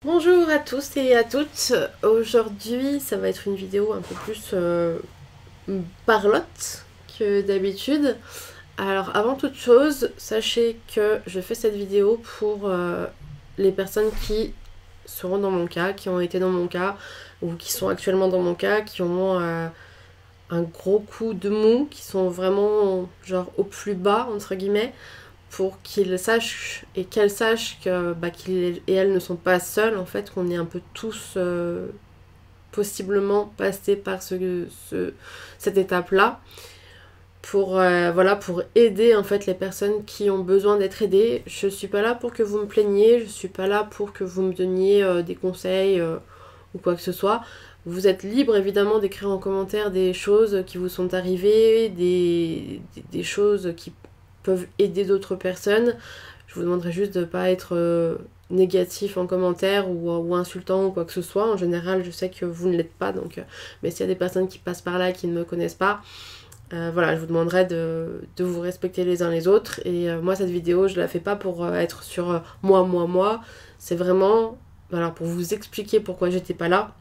Bonjour à tous et à toutes. Aujourd'hui, ça va être une vidéo un peu plus parlotte que d'habitude. Alors, avant toute chose, sachez que je fais cette vidéo pour les personnes qui seront dans mon cas, qui ont été dans mon cas, ou qui sont actuellement dans mon cas, qui ont un gros coup de mou, qui sont vraiment genre au plus bas, entre guillemets, pour qu'ils sachent et qu'elles sachent que qu'ils et elles ne sont pas seules, en fait, qu'on est un peu tous possiblement passés par cette étape-là, pour, voilà, pour aider en fait les personnes qui ont besoin d'être aidées. Je suis pas là pour que vous me plaigniez, je suis pas là pour que vous me donniez des conseils ou quoi que ce soit. Vous êtes libre évidemment d'écrire en commentaire des choses qui vous sont arrivées, des choses qui peuvent aider d'autres personnes. Je vous demanderai juste de ne pas être négatif en commentaire ou insultant ou quoi que ce soit. En général, je sais que vous ne l'êtes pas, donc, mais s'il y a des personnes qui passent par là et qui ne me connaissent pas, voilà, je vous demanderai de vous respecter les uns les autres. Et moi, cette vidéo, je la fais pas pour être sur moi. C'est vraiment voilà, pour vous expliquer pourquoi j'étais pas là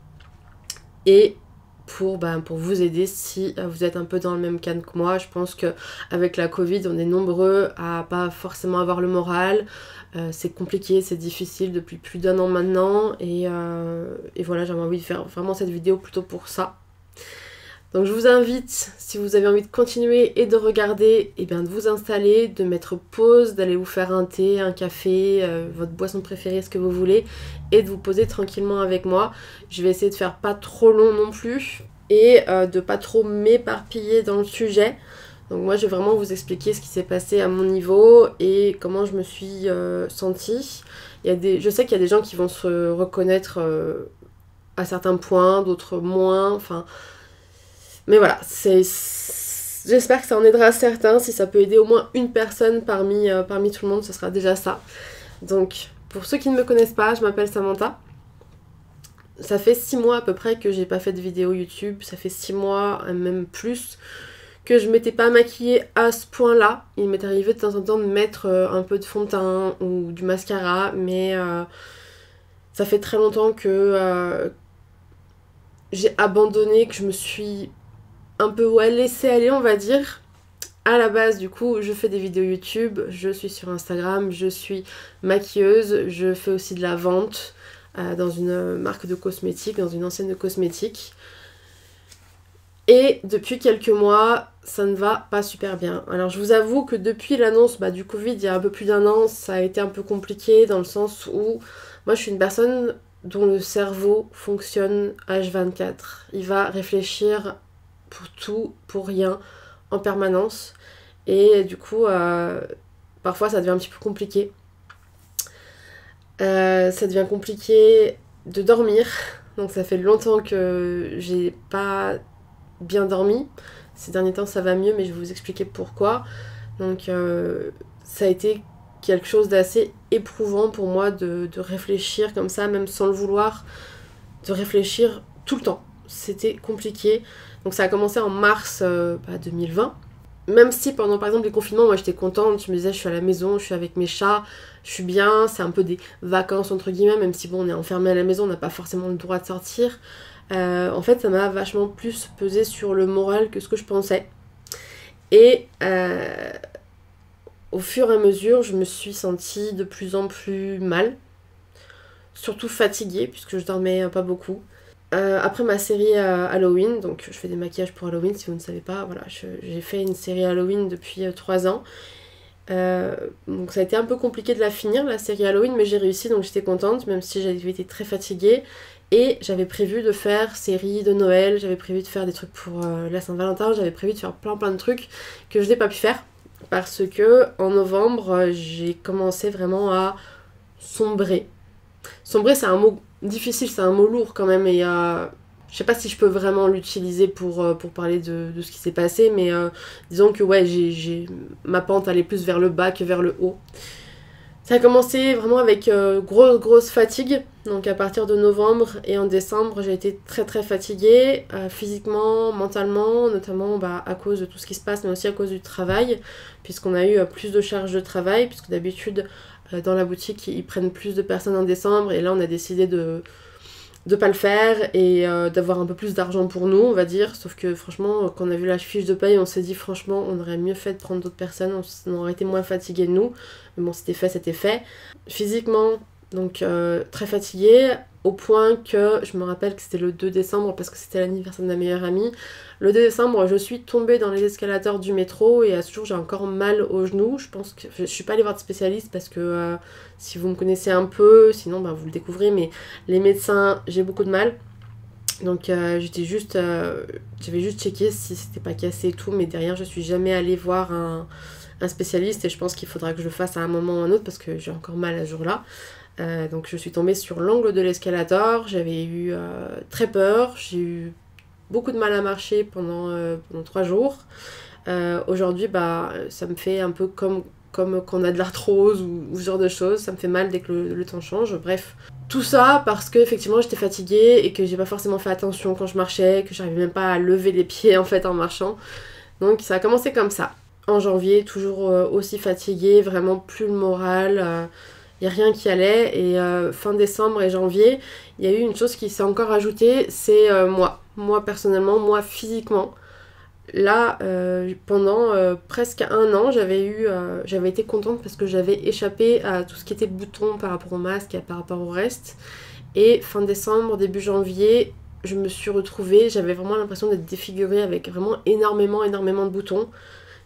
et pour vous aider si vous êtes un peu dans le même cas que moi. Je pense qu'avec la Covid, on est nombreux à pas forcément avoir le moral. C'est compliqué, c'est difficile depuis plus d'un an maintenant. Et voilà, j'avais envie de faire vraiment cette vidéo plutôt pour ça. Donc je vous invite, si vous avez envie de continuer et de regarder, et bien de vous installer, de mettre pause, d'aller vous faire un thé, un café, votre boisson préférée, ce que vous voulez, et de vous poser tranquillement avec moi. Je vais essayer de faire pas trop long non plus, et de pas trop m'éparpiller dans le sujet. Donc moi je vais vraiment vous expliquer ce qui s'est passé à mon niveau et comment je me suis sentie. Je sais qu'il y a des gens qui vont se reconnaître à certains points, d'autres moins, enfin... Mais voilà, j'espère que ça en aidera certains. Si ça peut aider au moins une personne parmi tout le monde, ce sera déjà ça. Donc, pour ceux qui ne me connaissent pas, je m'appelle Samantha. Ça fait 6 mois à peu près que j'ai pas fait de vidéo YouTube. Ça fait 6 mois, même plus, que je m'étais pas maquillée à ce point-là. Il m'est arrivé de temps en temps de mettre un peu de fond de teint ou du mascara, mais ça fait très longtemps que j'ai abandonné, que je me suis un peu laissé aller, on va dire. À la base, du coup, je fais des vidéos YouTube, je suis sur Instagram, je suis maquilleuse, je fais aussi de la vente dans une marque de cosmétiques, dans une enseigne de cosmétiques. Et depuis quelques mois, ça ne va pas super bien. Alors je vous avoue que depuis l'annonce du Covid, il y a un peu plus d'un an, ça a été un peu compliqué dans le sens où moi je suis une personne dont le cerveau fonctionne H24. Il va réfléchir pour tout, pour rien, en permanence. Et du coup, parfois ça devient un petit peu compliqué. Ça devient compliqué de dormir. Donc ça fait longtemps que j'ai pas bien dormi. Ces derniers temps ça va mieux, mais je vais vous expliquer pourquoi. Donc ça a été quelque chose d'assez éprouvant pour moi de réfléchir comme ça, même sans le vouloir, de réfléchir tout le temps. C'était compliqué. Donc ça a commencé en mars 2020. Même si pendant par exemple les confinements, moi j'étais contente, je me disais je suis à la maison, je suis avec mes chats, je suis bien, c'est un peu des vacances entre guillemets, même si bon on est enfermé à la maison, on n'a pas forcément le droit de sortir. En fait ça m'a vachement plus pesé sur le moral que ce que je pensais. Et au fur et à mesure, je me suis sentie de plus en plus mal, surtout fatiguée puisque je dormais pas beaucoup. Après ma série Halloween, donc je fais des maquillages pour Halloween si vous ne savez pas, voilà, j'ai fait une série Halloween depuis 3 ans. Donc ça a été un peu compliqué de la finir, la série Halloween, mais j'ai réussi, donc j'étais contente, même si j'avais été très fatiguée. Et j'avais prévu de faire série de Noël, j'avais prévu de faire des trucs pour la Saint-Valentin, j'avais prévu de faire plein de trucs que je n'ai pas pu faire. Parce que en novembre, j'ai commencé vraiment à sombrer. Sombrer, c'est un mot difficile, c'est un mot lourd quand même, et je sais pas si je peux vraiment l'utiliser pour parler de ce qui s'est passé, mais disons que ouais, ma pente allait plus vers le bas que vers le haut. Ça a commencé vraiment avec grosse fatigue, donc à partir de novembre et en décembre, j'ai été très fatiguée, physiquement, mentalement, notamment à cause de tout ce qui se passe, mais aussi à cause du travail, puisqu'on a eu plus de charges de travail, puisque d'habitude, dans la boutique, ils prennent plus de personnes en décembre et là on a décidé de pas le faire et d'avoir un peu plus d'argent pour nous, on va dire. Sauf que franchement, quand on a vu la fiche de paye, on s'est dit franchement, on aurait mieux fait de prendre d'autres personnes, on aurait été moins fatigués de nous. Mais bon, c'était fait, c'était fait. Physiquement, donc très fatiguée, au point que je me rappelle que c'était le 2 décembre parce que c'était l'anniversaire de ma meilleure amie. Le 2 décembre, je suis tombée dans les escalators du métro et à ce jour, j'ai encore mal au genou. Je pense que je suis pas allée voir de spécialiste parce que si vous me connaissez un peu, sinon bah, vous le découvrez, mais les médecins, j'ai beaucoup de mal. Donc j'avais juste checké si c'était pas cassé et tout, mais derrière, je suis jamais allée voir un spécialiste et je pense qu'il faudra que je le fasse à un moment ou à un autre parce que j'ai encore mal à ce jour-là. Donc je suis tombée sur l'angle de l'escalator, j'avais eu très peur, j'ai eu beaucoup de mal à marcher pendant 3 jours. Aujourd'hui, bah, ça me fait un peu comme quand on a de l'arthrose ou ce genre de choses, ça me fait mal dès que le temps change, bref. Tout ça parce que effectivement j'étais fatiguée et que j'ai pas forcément fait attention quand je marchais, que j'arrivais même pas à lever les pieds en fait en marchant. Donc ça a commencé comme ça. En janvier, toujours aussi fatiguée, vraiment plus le moral, y a rien qui allait. Et fin décembre et janvier, il y a eu une chose qui s'est encore ajoutée, c'est moi. Moi personnellement, moi physiquement. Là, pendant presque un an, j'avais été contente parce que j'avais échappé à tout ce qui était boutons par rapport au masque et par rapport au reste. Et fin décembre, début janvier, je me suis retrouvée, j'avais vraiment l'impression d'être défigurée avec vraiment énormément de boutons.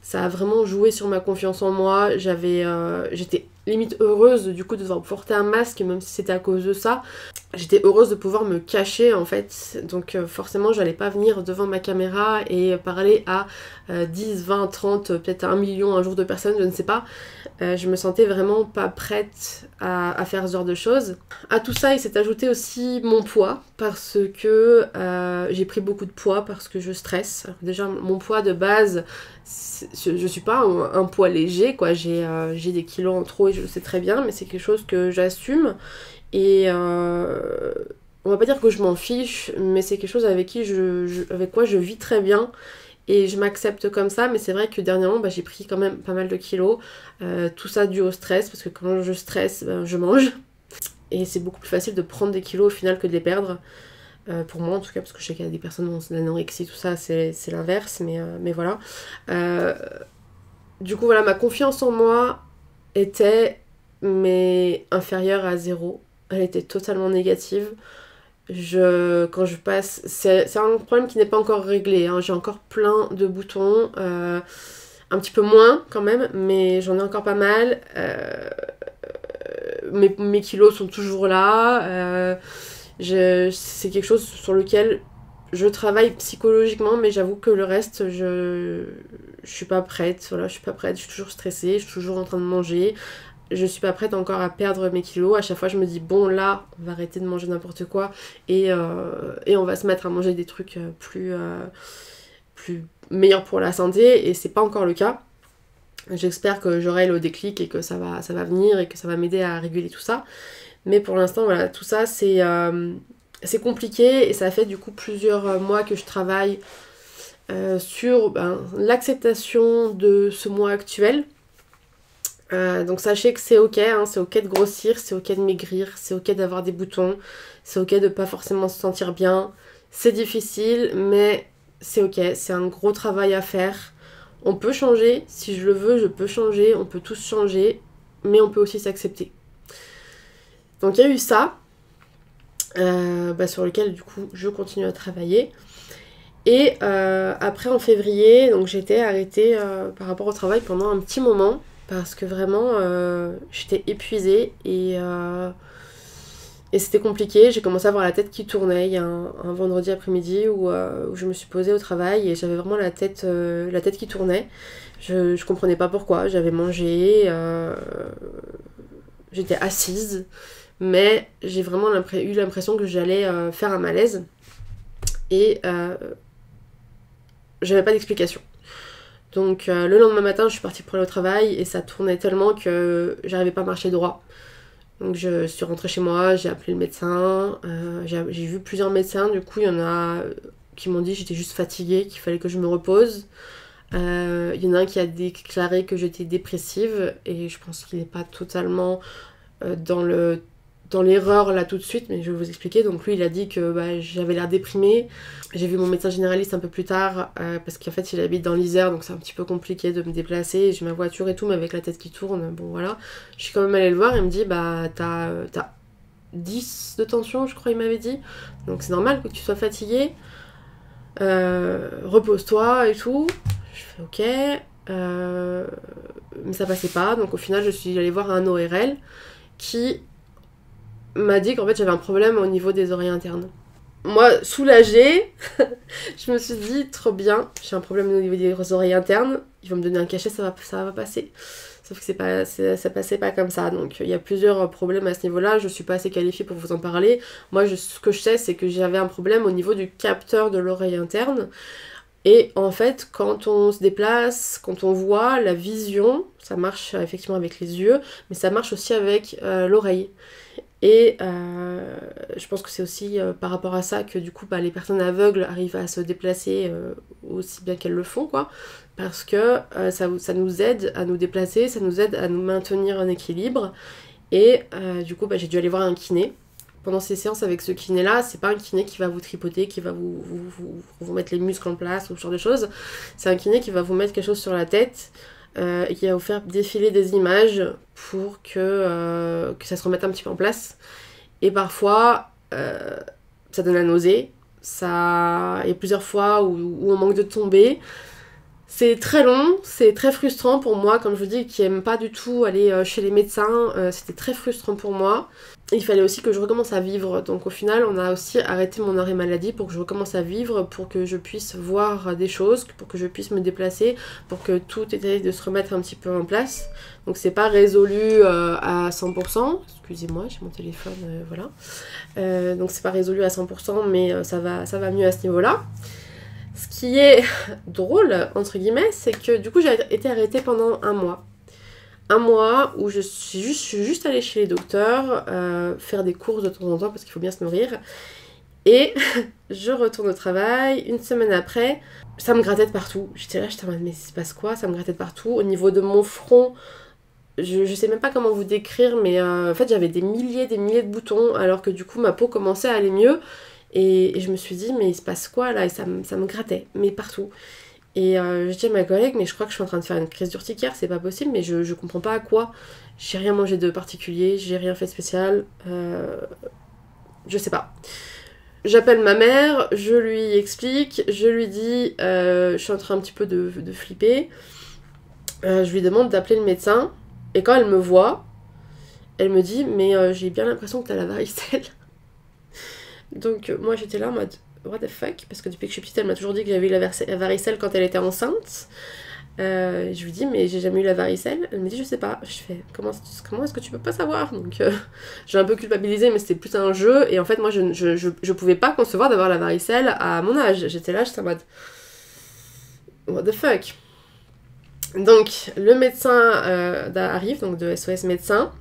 Ça a vraiment joué sur ma confiance en moi. J'étais limite heureuse du coup de devoir porter un masque, même si c'était à cause de ça. J'étais heureuse de pouvoir me cacher en fait. Donc forcément, j'allais pas venir devant ma caméra et parler à 10, 20, 30, peut-être 1 million un jour de personnes, je ne sais pas. Je me sentais vraiment pas prête à faire ce genre de choses. À tout ça, il s'est ajouté aussi mon poids, parce que j'ai pris beaucoup de poids parce que je stresse. Alors, déjà, mon poids de base, je suis pas un poids léger, quoi. J'ai des kilos en trop et je le sais très bien, mais c'est quelque chose que j'assume. Et on va pas dire que je m'en fiche, mais c'est quelque chose avec avec quoi je vis très bien. Et je m'accepte comme ça, mais c'est vrai que dernièrement, bah, j'ai pris quand même pas mal de kilos. Tout ça dû au stress, parce que quand je stresse, ben, je mange. Et c'est beaucoup plus facile de prendre des kilos au final que de les perdre. Pour moi en tout cas, parce que je sais qu'il y a des personnes qui ont l'anorexie, tout ça, c'est l'inverse, mais voilà. Du coup, voilà, ma confiance en moi était inférieure à 0. Elle était totalement négative. Quand je passe, c'est un problème qui n'est pas encore réglé, hein. J'ai encore plein de boutons, un petit peu moins quand même, mais j'en ai encore pas mal. Mes kilos sont toujours là. C'est quelque chose sur lequel je travaille psychologiquement, mais j'avoue que le reste, je suis pas prête. Voilà, je suis pas prête, je suis toujours stressée, je suis toujours en train de manger. Je suis pas prête encore à perdre mes kilos. À chaque fois, je me dis, bon, là, on va arrêter de manger n'importe quoi et on va se mettre à manger des trucs plus meilleurs pour la santé. Et c'est pas encore le cas. J'espère que j'aurai le déclic et que ça va venir et que ça va m'aider à réguler tout ça. Mais pour l'instant, voilà, tout ça, c'est compliqué et ça fait du coup plusieurs mois que je travaille sur l'acceptation de ce mois actuel. Donc sachez que c'est ok, hein, c'est ok de grossir, c'est ok de maigrir, c'est ok d'avoir des boutons, c'est ok de pas forcément se sentir bien, c'est difficile mais c'est ok, c'est un gros travail à faire. On peut changer, si je le veux je peux changer, on peut tous changer, mais on peut aussi s'accepter. Donc il y a eu ça, sur lequel du coup je continue à travailler. Et après en février, donc j'étais arrêtée par rapport au travail pendant un petit moment. Parce que vraiment, j'étais épuisée et c'était compliqué. J'ai commencé à avoir la tête qui tournait. Il y a un vendredi après-midi où je me suis posée au travail et j'avais vraiment la tête qui tournait. Je comprenais pas pourquoi. J'avais mangé, j'étais assise, mais j'ai vraiment eu l'impression que j'allais faire un malaise. Et j'avais pas d'explication. Donc le lendemain matin, je suis partie pour aller au travail et ça tournait tellement que j'arrivais pas à marcher droit. Donc je suis rentrée chez moi, j'ai appelé le médecin, j'ai vu plusieurs médecins, du coup il y en a qui m'ont dit que j'étais juste fatiguée, qu'il fallait que je me repose. Il y en a un qui a déclaré que j'étais dépressive et je pense qu'il n'est pas totalement dans l'erreur là tout de suite, mais je vais vous expliquer. Donc lui il a dit que j'avais l'air déprimée. J'ai vu mon médecin généraliste un peu plus tard parce qu'en fait il habite dans l'Isère, donc c'est un petit peu compliqué de me déplacer. J'ai ma voiture et tout, mais avec la tête qui tourne, bon voilà. Je suis quand même allée le voir, il me dit t'as 10 de tension je crois il m'avait dit. Donc c'est normal que tu sois fatiguée. Repose-toi et tout. Je fais ok. Mais ça passait pas, donc au final je suis allée voir un ORL qui m'a dit qu'en fait j'avais un problème au niveau des oreilles internes. Moi, soulagée, je me suis dit trop bien, j'ai un problème au niveau des oreilles internes, ils vont me donner un cachet, ça va passer. Sauf que ça passait pas comme ça, donc il y a plusieurs problèmes à ce niveau-là, je suis pas assez qualifiée pour vous en parler. Moi, ce que je sais, c'est que j'avais un problème au niveau du capteur de l'oreille interne. Et en fait, quand on se déplace, quand on voit, la vision, ça marche effectivement avec les yeux, mais ça marche aussi avec l'oreille. Et je pense que c'est aussi par rapport à ça que du coup les personnes aveugles arrivent à se déplacer aussi bien qu'elles le font, quoi. Parce que ça nous aide à nous déplacer, ça nous aide à nous maintenir un équilibre. Et du coup j'ai dû aller voir un kiné. Pendant ces séances avec ce kiné là, c'est pas un kiné qui va vous tripoter, qui va vous mettre les muscles en place ou ce genre de choses. C'est un kiné qui va vous mettre quelque chose sur la tête et qui va vous faire défiler des images pour que ça se remette un petit peu en place. Et parfois ça donne la nausée, il y a plusieurs fois où on manque de tomber. C'est très long, c'est très frustrant pour moi, comme je vous dis, qui aime pas du tout aller chez les médecins, c'était très frustrant pour moi. Il fallait aussi que je recommence à vivre, donc au final on a aussi arrêté mon arrêt maladie pour que je recommence à vivre, pour que je puisse voir des choses, pour que je puisse me déplacer, pour que tout essaye de se remettre un petit peu en place. Donc c'est pas résolu à 100%, excusez-moi j'ai mon téléphone, voilà. Donc c'est pas résolu à 100% mais ça va mieux à ce niveau-là. Ce qui est drôle, entre guillemets, c'est que du coup j'ai été arrêtée pendant un mois. Un mois où je suis juste allée chez les docteurs, faire des courses de temps en temps parce qu'il faut bien se nourrir. Et je retourne au travail, une semaine après, ça me grattait de partout. J'étais en mode mais il se passe quoi? Ça me grattait de partout. Au niveau de mon front, je sais même pas comment vous décrire, mais en fait j'avais des milliers de boutons alors que du coup ma peau commençait à aller mieux. Et je me suis dit, mais il se passe quoi là? Et ça me grattait, mais partout. Et je dis à ma collègue, mais je crois que je suis en train de faire une crise d'urticaire, c'est pas possible, mais je comprends pas à quoi. J'ai rien mangé de particulier, j'ai rien fait de spécial, je sais pas. J'appelle ma mère, je lui explique, je lui dis, je suis en train un petit peu de flipper. Je lui demande d'appeler le médecin, et quand elle me voit, elle me dit, mais j'ai bien l'impression que t'as la varicelle. Donc moi j'étais là en mode what the fuck, parce que depuis que je suis petite elle m'a toujours dit que j'avais eu la varicelle quand elle était enceinte. Je lui dis mais j'ai jamais eu la varicelle. Elle me dit je sais pas. Je fais comment est-ce que tu peux pas savoir? Donc j'ai un peu culpabilisé mais c'était plus un jeu et en fait moi je pouvais pas concevoir d'avoir la varicelle à mon âge. J'étais en mode what the fuck. Donc le médecin arrive, donc de SOS médecin.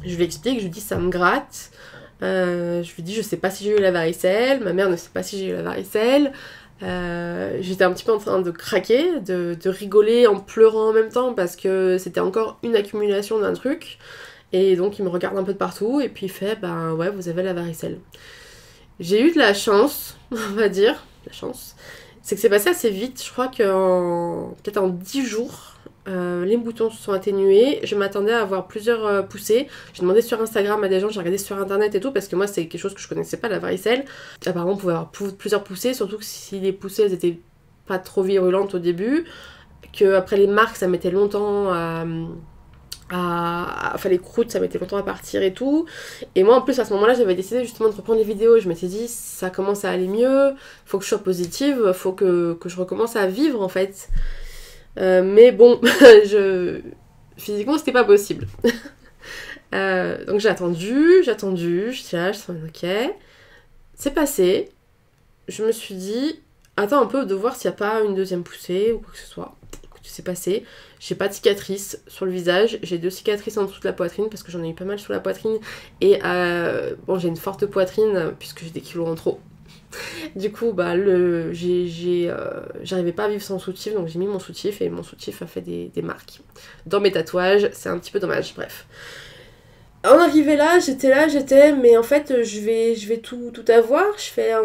Je lui explique, je lui dis ça me gratte. Je lui dis je sais pas si j'ai eu la varicelle, ma mère ne sait pas si j'ai eu la varicelle. J'étais un petit peu en train de craquer, de rigoler en pleurant en même temps parce que c'était encore une accumulation d'un truc. Et donc il me regarde un peu de partout et puis il fait ben ouais vous avez la varicelle. J'ai eu de la chance, on va dire, la chance. C'est que c'est passé assez vite, je crois peut-être en 10 jours. Les boutons se sont atténués, je m'attendais à avoir plusieurs poussées. J'ai demandé sur Instagram à des gens, j'ai regardé sur internet et tout parce que moi c'est quelque chose que je connaissais pas, la varicelle. Apparemment on pouvait avoir plusieurs poussées, surtout que si les poussées elles étaient pas trop virulentes au début, que après les marques ça mettait longtemps enfin les croûtes ça mettait longtemps à partir et tout. Et moi en plus à ce moment là j'avais décidé justement de reprendre les vidéos. Je m'étais dit ça commence à aller mieux, faut que je sois positive, faut que je recommence à vivre en fait. Mais bon, physiquement c'était pas possible. Donc j'ai attendu, j'étais là, je suis ok. C'est passé. Je me suis dit, attends un peu de voir s'il n'y a pas une deuxième poussée ou quoi que ce soit. C'est passé. J'ai pas de cicatrices sur le visage, j'ai 2 cicatrices en dessous de la poitrine parce que j'en ai eu pas mal sur la poitrine. Et bon, j'ai une forte poitrine puisque j'ai des kilos en trop. Du coup, bah, j'arrivais pas à vivre sans soutif, donc j'ai mis mon soutif et mon soutif a fait des marques. Dans mes tatouages, c'est un petit peu dommage, bref. En arrivé là, mais en fait, je vais tout avoir.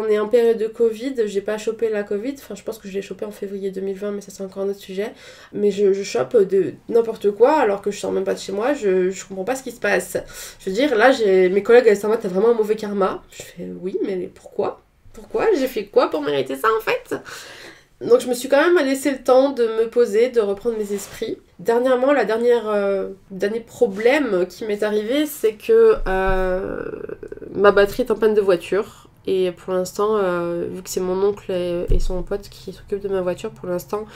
On est en période de Covid, j'ai pas chopé la Covid, enfin, je pense que je l'ai chopé en février 2020, mais ça, c'est encore un autre sujet. Mais je chope de n'importe quoi, alors que je sors même pas de chez moi, je comprends pas ce qui se passe. Je veux dire, là, mes collègues, elles sont en mode, t'as vraiment un mauvais karma. Je fais, oui, mais pourquoi ? Pourquoi ? J'ai fait quoi pour mériter ça, en fait ? Donc je me suis quand même laissé le temps de me poser, de reprendre mes esprits. Dernièrement, dernier problème qui m'est arrivé, c'est que ma batterie est en panne de voiture. Et pour l'instant, vu que c'est mon oncle et son pote qui s'occupent de ma voiture, pour l'instant,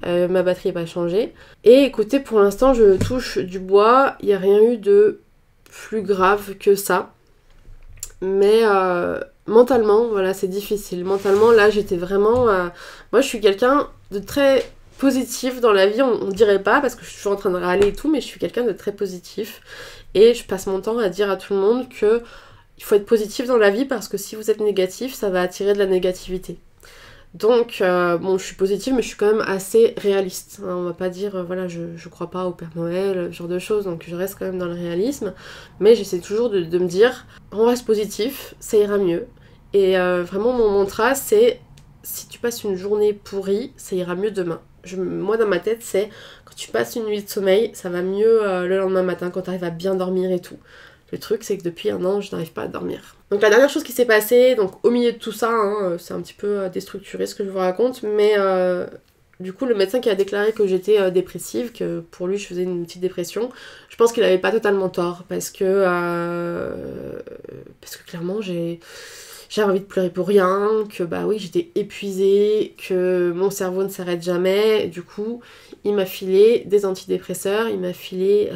ma batterie n'est pas changée. Et écoutez, pour l'instant, je touche du bois. Il n'y a rien eu de plus grave que ça. Mais mentalement, voilà, c'est difficile. Mentalement, là, j'étais vraiment... Moi, je suis quelqu'un de très positif dans la vie, on dirait pas, parce que je suis toujours en train de râler et tout, mais je suis quelqu'un de très positif. Et je passe mon temps à dire à tout le monde que il faut être positif dans la vie, parce que si vous êtes négatif, ça va attirer de la négativité. Donc, bon, je suis positive, mais je suis quand même assez réaliste. Hein, on va pas dire, voilà, je crois pas au Père Noël, ce genre de choses, donc je reste quand même dans le réalisme. Mais j'essaie toujours de me dire, on reste positif, ça ira mieux. Et vraiment, mon mantra, c'est, si tu passes une journée pourrie, ça ira mieux demain. Moi, dans ma tête, c'est, quand tu passes une nuit de sommeil, ça va mieux le lendemain matin, quand tu arrives à bien dormir et tout. Le truc, c'est que depuis un an, je n'arrive pas à dormir. Donc la dernière chose qui s'est passée, donc au milieu de tout ça, hein, c'est un petit peu déstructuré ce que je vous raconte, mais du coup, le médecin qui a déclaré que j'étais dépressive, que pour lui, je faisais une petite dépression, je pense qu'il avait pas totalement tort, parce que clairement, j'avais envie de pleurer pour rien, que bah oui, j'étais épuisée, que mon cerveau ne s'arrête jamais. Et du coup, il m'a filé des antidépresseurs, il m'a filé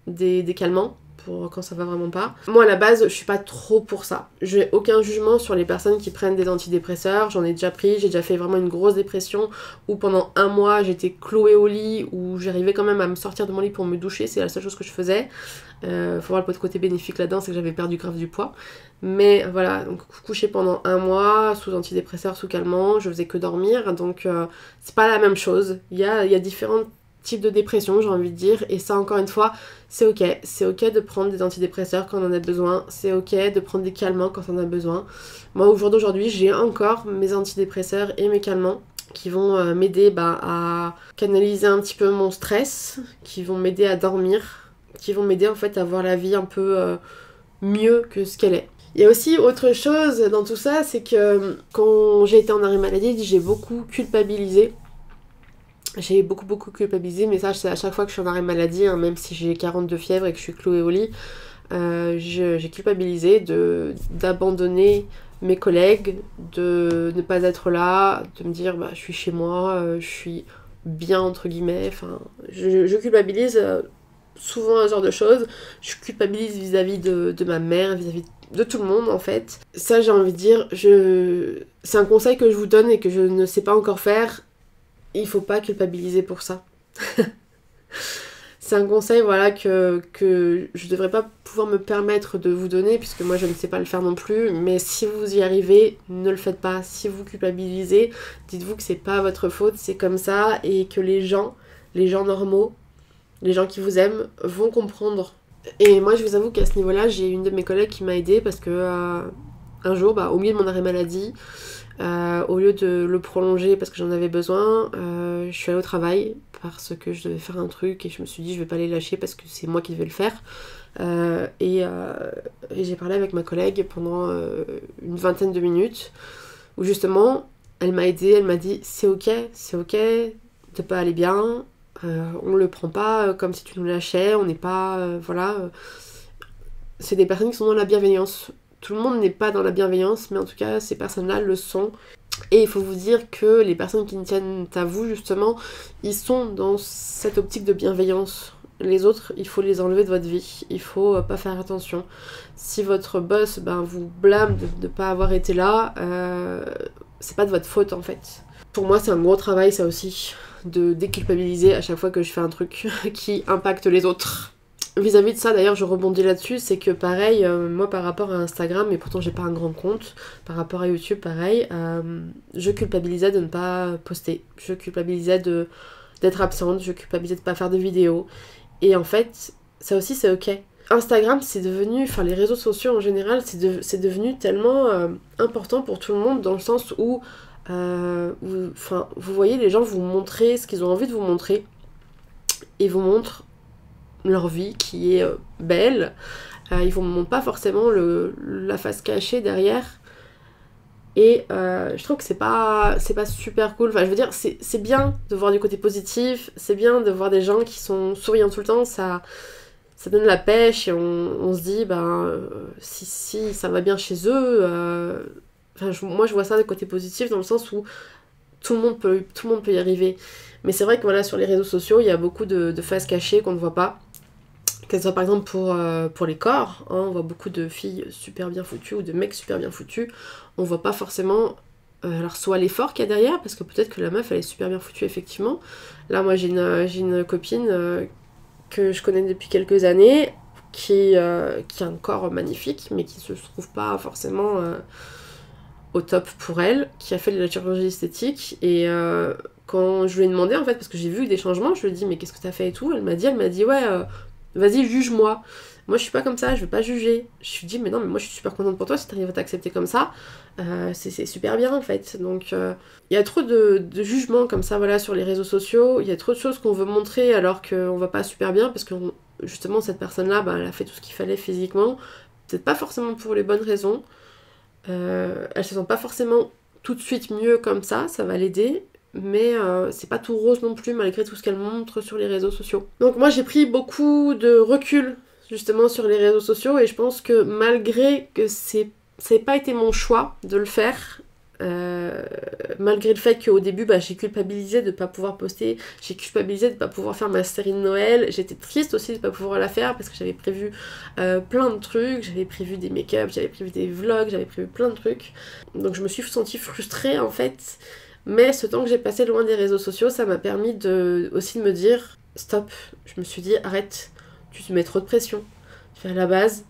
des calmants pour quand ça va vraiment pas. Moi à la base je suis pas trop pour ça. J'ai aucun jugement sur les personnes qui prennent des antidépresseurs, j'en ai déjà pris, j'ai déjà fait vraiment une grosse dépression où pendant un mois j'étais clouée au lit, où j'arrivais quand même à me sortir de mon lit pour me doucher, c'est la seule chose que je faisais. Faut voir le côté bénéfique là-dedans, c'est que j'avais perdu grave du poids. Mais voilà, donc couché pendant un mois, sous antidépresseurs, sous calmants, je faisais que dormir, donc c'est pas la même chose. Il y a différentes type de dépression, j'ai envie de dire, et ça encore une fois, c'est ok de prendre des antidépresseurs quand on en a besoin, c'est ok de prendre des calmants quand on en a besoin. Moi au jour d'aujourd'hui, j'ai encore mes antidépresseurs et mes calmants qui vont m'aider à canaliser un petit peu mon stress, qui vont m'aider à dormir, qui vont m'aider en fait à voir la vie un peu mieux que ce qu'elle est. Il y a aussi autre chose dans tout ça, c'est que quand j'ai été en arrêt maladie, j'ai beaucoup culpabilisé. J'ai beaucoup culpabilisé, mais ça c'est à chaque fois que je suis en arrêt maladie, hein, même si j'ai 42 fièvres et que je suis clouée au lit, j'ai culpabilisé d'abandonner mes collègues, de ne pas être là, de me dire je suis chez moi, je suis bien entre guillemets, enfin je culpabilise souvent à ce genre de choses, je culpabilise vis-à-vis de ma mère, vis-à-vis de tout le monde en fait. Ça j'ai envie de dire, c'est un conseil que je vous donne et que je ne sais pas encore faire. Il faut pas culpabiliser pour ça. C'est un conseil voilà, que je devrais pas pouvoir me permettre de vous donner, puisque moi je ne sais pas le faire non plus, mais si vous y arrivez, ne le faites pas. Si vous culpabilisez, dites-vous que c'est pas votre faute, c'est comme ça, et que les gens normaux, les gens qui vous aiment, vont comprendre. Et moi je vous avoue qu'à ce niveau-là, j'ai une de mes collègues qui m'a aidée, parce que un jour, au milieu de mon arrêt maladie, au lieu de le prolonger parce que j'en avais besoin, je suis allée au travail parce que je devais faire un truc et je me suis dit je vais pas les lâcher parce que c'est moi qui devais le faire. Et j'ai parlé avec ma collègue pendant une vingtaine de minutes où justement elle m'a aidée, elle m'a dit c'est ok de pas aller bien, on le prend pas comme si tu nous lâchais, on n'est pas c'est des personnes qui sont dans la bienveillance. Tout le monde n'est pas dans la bienveillance, mais en tout cas, ces personnes-là le sont. Et il faut vous dire que les personnes qui tiennent à vous, justement, ils sont dans cette optique de bienveillance. Les autres, il faut les enlever de votre vie. Il faut pas faire attention. Si votre boss vous blâme de ne pas avoir été là, c'est pas de votre faute, en fait. Pour moi, c'est un gros travail, ça aussi, de déculpabiliser à chaque fois que je fais un truc qui impacte les autres. Vis-à-vis de ça, d'ailleurs, je rebondis là-dessus, c'est que pareil, moi par rapport à Instagram, et pourtant j'ai pas un grand compte, par rapport à YouTube, pareil, je culpabilisais de ne pas poster, je culpabilisais d'être absente, je culpabilisais de pas faire de vidéos, et en fait, ça aussi c'est ok. Instagram, c'est devenu, enfin les réseaux sociaux en général, c'est devenu tellement important pour tout le monde, dans le sens où, vous voyez, les gens vous montrent ce qu'ils ont envie de vous montrer, et vous montrent leur vie qui est belle. Ils vous montrent pas forcément la face cachée derrière. Et je trouve que c'est pas super cool. Enfin, je veux dire, c'est bien de voir du côté positif, c'est bien de voir des gens qui sont souriants tout le temps, ça donne la pêche et on se dit, si ça va bien chez eux. Moi, je vois ça du côté positif dans le sens où tout le monde peut y arriver. Mais c'est vrai que voilà, sur les réseaux sociaux, il y a beaucoup de faces cachées qu'on ne voit pas. Que ce soit par exemple pour les corps, hein, on voit beaucoup de filles super bien foutues ou de mecs super bien foutus. On voit pas forcément alors soit l'effort qu'il y a derrière, parce que peut-être que la meuf elle est super bien foutue effectivement. Là moi j'ai une copine que je connais depuis quelques années qui a un corps magnifique mais qui se trouve pas forcément au top pour elle, qui a fait de la chirurgie esthétique et quand je lui ai demandé en fait, parce que j'ai vu des changements, je lui ai dit mais qu'est-ce que t'as fait et tout, elle m'a dit ouais vas-y juge-moi. Moi je suis pas comme ça, je veux pas juger. Je lui ai dit mais non mais moi je suis super contente pour toi si t'arrives à t'accepter comme ça, c'est super bien en fait. Donc il y a trop de jugements comme ça voilà sur les réseaux sociaux, il y a trop de choses qu'on veut montrer alors qu'on va pas super bien parce que justement cette personne là elle a fait tout ce qu'il fallait physiquement, peut-être pas forcément pour les bonnes raisons. Elle se sent pas forcément tout de suite mieux comme ça va l'aider, mais c'est pas tout rose non plus malgré tout ce qu'elle montre sur les réseaux sociaux. Donc moi j'ai pris beaucoup de recul justement sur les réseaux sociaux et je pense que malgré que ça n'ait pas été mon choix de le faire, malgré le fait qu'au début j'ai culpabilisé de ne pas pouvoir poster, j'ai culpabilisé de ne pas pouvoir faire ma série de Noël, j'étais triste aussi de ne pas pouvoir la faire parce que j'avais prévu plein de trucs, j'avais prévu des make-up, j'avais prévu des vlogs, j'avais prévu plein de trucs, donc je me suis sentie frustrée en fait, mais ce temps que j'ai passé loin des réseaux sociaux ça m'a permis aussi de me dire stop, je me suis dit arrête, tu te mets trop de pression, à la base,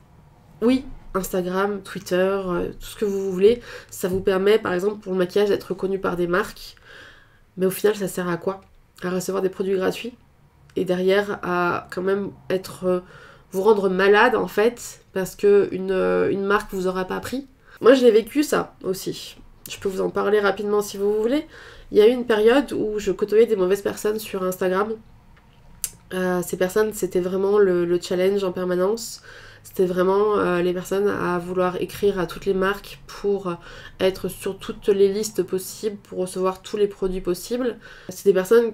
oui, Instagram, Twitter, tout ce que vous voulez, ça vous permet par exemple pour le maquillage d'être reconnu par des marques, mais au final ça sert à quoi? À recevoir des produits gratuits et derrière à quand même vous rendre malade en fait parce que une marque vous aura pas pris. Moi je l'ai vécu ça aussi, je peux vous en parler rapidement si vous voulez. Il y a eu une période où je côtoyais des mauvaises personnes sur Instagram. Ces personnes c'était vraiment le challenge en permanence. C'était vraiment les personnes à vouloir écrire à toutes les marques pour être sur toutes les listes possibles, pour recevoir tous les produits possibles. C'est des personnes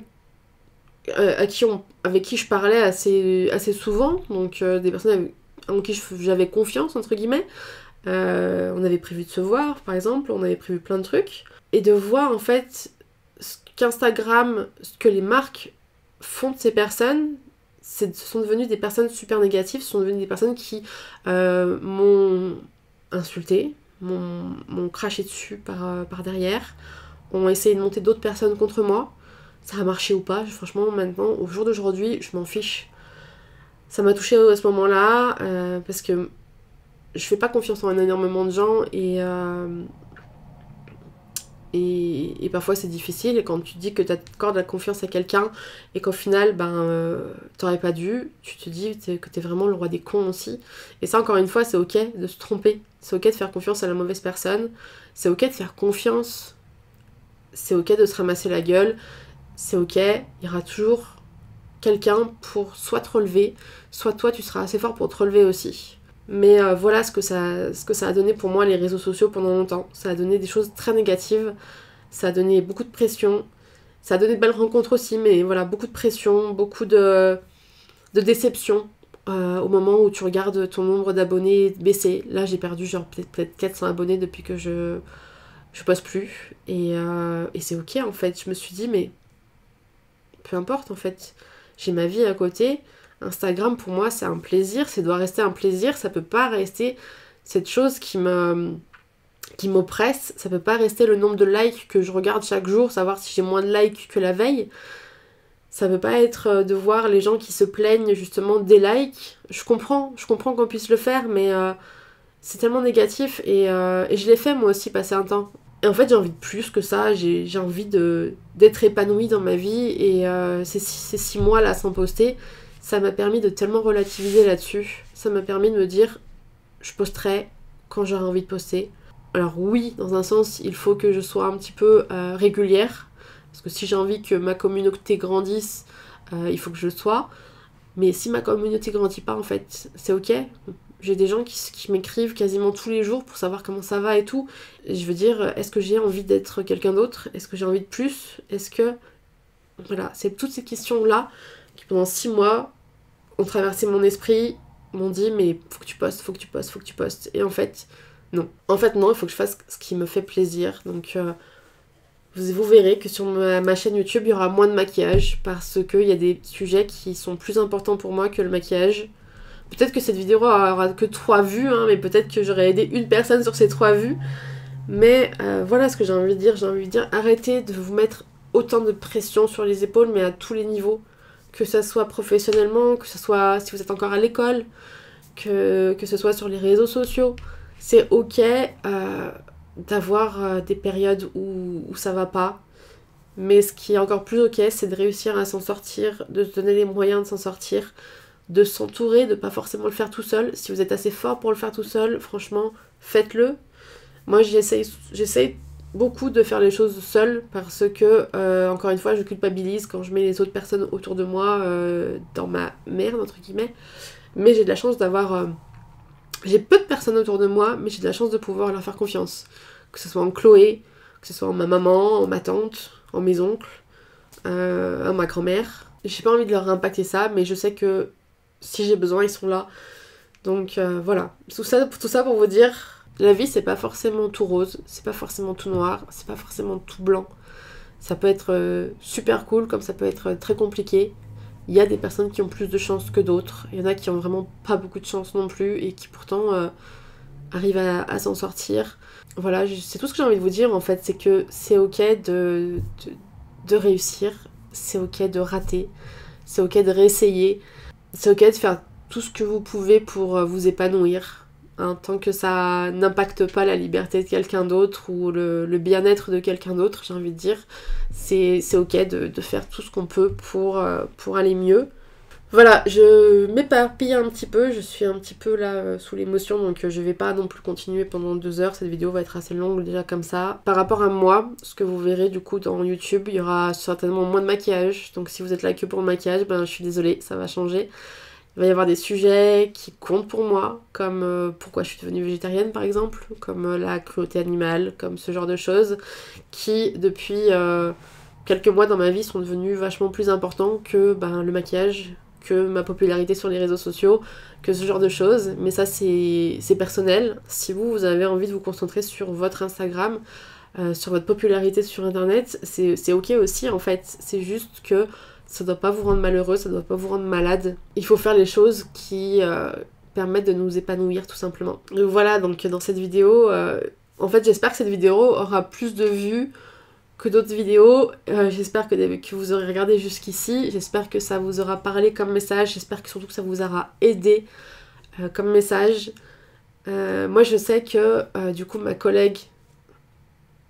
avec qui je parlais assez souvent, donc des personnes en qui j'avais confiance, entre guillemets. On avait prévu de se voir, par exemple, on avait prévu plein de trucs. Et de voir en fait ce qu'Instagram, ce que les marques font de ces personnes, ce sont devenues des personnes super négatives, ce sont devenues des personnes qui m'ont insulté, m'ont craché dessus par derrière, ont essayé de monter d'autres personnes contre moi. Ça a marché ou pas, franchement maintenant, au jour d'aujourd'hui, je m'en fiche. Ça m'a touchée à ce moment-là, parce que je fais pas confiance en énormément de gens et parfois c'est difficile, et quand tu dis que tu accordes la confiance à quelqu'un et qu'au final t'aurais pas dû, tu te dis que t'es vraiment le roi des cons aussi. Et ça encore une fois c'est ok de se tromper, c'est ok de faire confiance à la mauvaise personne, c'est ok de faire confiance, c'est ok de se ramasser la gueule, c'est ok, il y aura toujours quelqu'un pour soit te relever, soit toi tu seras assez fort pour te relever aussi. Mais voilà ce que ça a donné pour moi les réseaux sociaux pendant longtemps. Ça a donné des choses très négatives, ça a donné beaucoup de pression, ça a donné de belles rencontres aussi, mais voilà, beaucoup de pression, beaucoup de déception au moment où tu regardes ton nombre d'abonnés baisser. Là j'ai perdu genre peut-être 400 abonnés depuis que je poste plus, et c'est ok en fait. Je me suis dit mais peu importe en fait, j'ai ma vie à côté. Instagram pour moi c'est un plaisir, ça doit rester un plaisir, ça peut pas rester cette chose qui m'oppresse, ça peut pas rester le nombre de likes que je regarde chaque jour, savoir si j'ai moins de likes que la veille. Ça veut pas être de voir les gens qui se plaignent justement des likes. Je comprends qu'on puisse le faire, mais c'est tellement négatif et je l'ai fait moi aussi passer un temps. Et en fait j'ai envie de plus que ça, j'ai envie d'être épanouie dans ma vie et ces 6 mois là sans poster, ça m'a permis de tellement relativiser là-dessus. Ça m'a permis de me dire, je posterai quand j'aurai envie de poster. Alors oui, dans un sens, il faut que je sois un petit peu régulière, parce que si j'ai envie que ma communauté grandisse, il faut que je le sois. Mais si ma communauté grandit pas, en fait, c'est ok. J'ai des gens qui m'écrivent quasiment tous les jours pour savoir comment ça va et tout. Et je veux dire, est-ce que j'ai envie d'être quelqu'un d'autre? Est-ce que j'ai envie de plus? Est-ce que... Voilà, c'est toutes ces questions-là qui pendant 6 mois ont traversé mon esprit, m'ont dit mais faut que tu postes, faut que tu postes, faut que tu postes. Et en fait, non. En fait, non, il faut que je fasse ce qui me fait plaisir. Donc, vous verrez que sur ma chaîne YouTube, il y aura moins de maquillage parce qu'il y a des sujets qui sont plus importants pour moi que le maquillage. Peut-être que cette vidéo aura que 3 vues, hein, mais peut-être que j'aurai aidé une personne sur ces 3 vues. Mais voilà ce que j'ai envie de dire. J'ai envie de dire, arrêtez de vous mettre autant de pression sur les épaules, mais à tous les niveaux. Que ça soit professionnellement, que ce soit si vous êtes encore à l'école, que ce soit sur les réseaux sociaux. C'est ok d'avoir des périodes où ça va pas. Mais ce qui est encore plus ok, c'est de réussir à s'en sortir, de se donner les moyens de s'en sortir, de s'entourer, de pas forcément le faire tout seul. Si vous êtes assez fort pour le faire tout seul, franchement, faites-le. Moi, j'essaye beaucoup de faire les choses seule parce que, encore une fois, je culpabilise quand je mets les autres personnes autour de moi dans ma merde, entre guillemets. Mais j'ai de la chance d'avoir... j'ai peu de personnes autour de moi, mais j'ai de la chance de pouvoir leur faire confiance. Que ce soit en Chloé, que ce soit en ma maman, en ma tante, en mes oncles, en ma grand-mère. J'ai pas envie de leur impacter ça, mais je sais que si j'ai besoin, ils sont là. Donc voilà. Tout ça pour vous dire, la vie c'est pas forcément tout rose, c'est pas forcément tout noir, c'est pas forcément tout blanc. Ça peut être super cool comme ça peut être très compliqué. Il y a des personnes qui ont plus de chance que d'autres. Il y en a qui ont vraiment pas beaucoup de chance non plus et qui pourtant arrivent à s'en sortir. Voilà, c'est tout ce que j'ai envie de vous dire en fait, c'est que c'est ok de réussir, c'est ok de rater, c'est ok de réessayer, c'est ok de faire tout ce que vous pouvez pour vous épanouir. Hein, tant que ça n'impacte pas la liberté de quelqu'un d'autre ou le bien-être de quelqu'un d'autre, j'ai envie de dire, c'est ok de faire tout ce qu'on peut pour aller mieux. Voilà, je m'éparpille un petit peu, je suis un petit peu là sous l'émotion, donc je vais pas non plus continuer pendant 2 heures, cette vidéo va être assez longue déjà comme ça. Par rapport à moi, ce que vous verrez du coup dans YouTube, il y aura certainement moins de maquillage, donc si vous êtes là que pour le maquillage, ben je suis désolée, ça va changer. Il va y avoir des sujets qui comptent pour moi, comme pourquoi je suis devenue végétarienne par exemple, comme la cruauté animale, comme ce genre de choses, qui depuis quelques mois dans ma vie sont devenus vachement plus importants que le maquillage, que ma popularité sur les réseaux sociaux, que ce genre de choses. Mais ça c'est personnel. Si vous avez envie de vous concentrer sur votre Instagram, sur votre popularité sur internet, c'est ok aussi en fait. C'est juste que ça doit pas vous rendre malheureux, ça doit pas vous rendre malade. Il faut faire les choses qui permettent de nous épanouir tout simplement. Et voilà, donc dans cette vidéo, en fait j'espère que cette vidéo aura plus de vues que d'autres vidéos. J'espère que vous aurez regardé jusqu'ici, j'espère que ça vous aura parlé comme message, j'espère que surtout que ça vous aura aidé comme message. Moi je sais que du coup ma collègue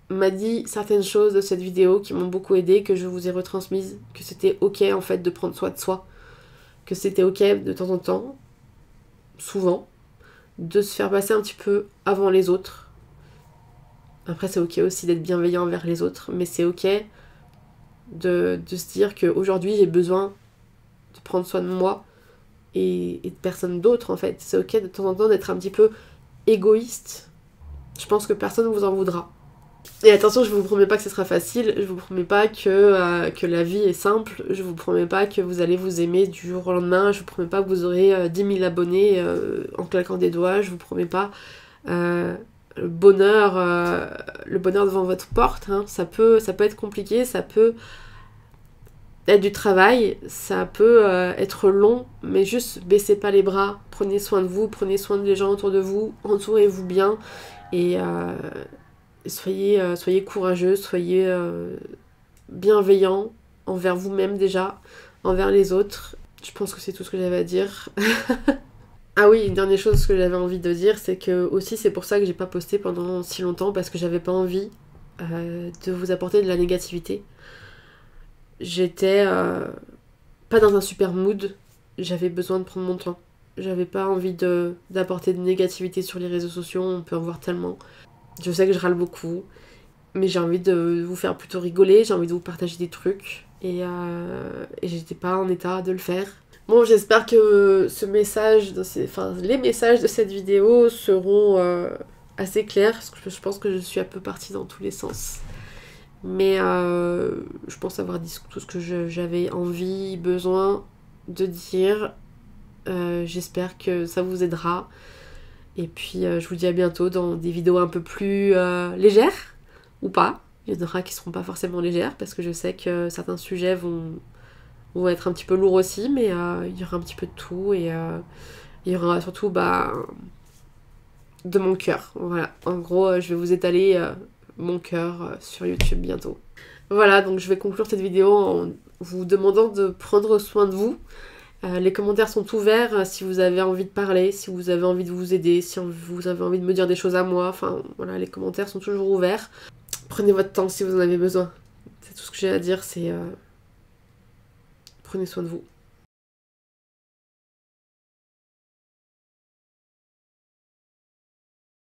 m'a dit certaines choses de cette vidéo qui m'ont beaucoup aidé, que je vous ai retransmises, que c'était ok en fait de prendre soin de soi, que c'était ok de temps en temps, souvent, de se faire passer un petit peu avant les autres. Après c'est ok aussi d'être bienveillant envers les autres, mais c'est ok de se dire qu'aujourd'hui j'ai besoin de prendre soin de moi et de personne d'autre en fait. C'est ok de temps en temps d'être un petit peu égoïste. Je pense que personne ne vous en voudra. Et attention, je vous promets pas que ce sera facile, je vous promets pas que la vie est simple, je vous promets pas que vous allez vous aimer du jour au lendemain, je vous promets pas que vous aurez 10 000 abonnés en claquant des doigts, je vous promets pas le bonheur devant votre porte, hein. Ça peut être compliqué, ça peut être du travail, ça peut être long, mais juste baissez pas les bras, prenez soin de vous, prenez soin des gens autour de vous, entourez-vous bien et soyez courageux, soyez bienveillants, envers vous-même déjà, envers les autres. Je pense que c'est tout ce que j'avais à dire. Ah oui, une dernière chose que j'avais envie de dire, c'est que aussi c'est pour ça que j'ai pas posté pendant si longtemps, parce que j'avais pas envie de vous apporter de la négativité. J'étais pas dans un super mood, j'avais besoin de prendre mon temps. J'avais pas envie d'apporter de négativité sur les réseaux sociaux, on peut en voir tellement. Je sais que je râle beaucoup, mais j'ai envie de vous faire plutôt rigoler, j'ai envie de vous partager des trucs, et j'étais pas en état de le faire. Bon, j'espère que ce message, les messages de cette vidéo seront assez clairs, parce que je pense que je suis un peu partie dans tous les sens. Mais je pense avoir dit tout ce que j'avais envie, besoin de dire. J'espère que ça vous aidera. Et puis je vous dis à bientôt dans des vidéos un peu plus légères, ou pas. Il y en aura qui seront pas forcément légères, parce que je sais que certains sujets vont être un petit peu lourds aussi, mais il y aura un petit peu de tout, et il y aura surtout de mon cœur. Voilà, en gros, je vais vous étaler mon cœur sur YouTube bientôt. Voilà, donc je vais conclure cette vidéo en vous demandant de prendre soin de vous. Les commentaires sont ouverts si vous avez envie de parler, si vous avez envie de vous aider, si vous avez envie de me dire des choses à moi. Enfin, voilà, les commentaires sont toujours ouverts. Prenez votre temps si vous en avez besoin. C'est tout ce que j'ai à dire, c'est prenez soin de vous.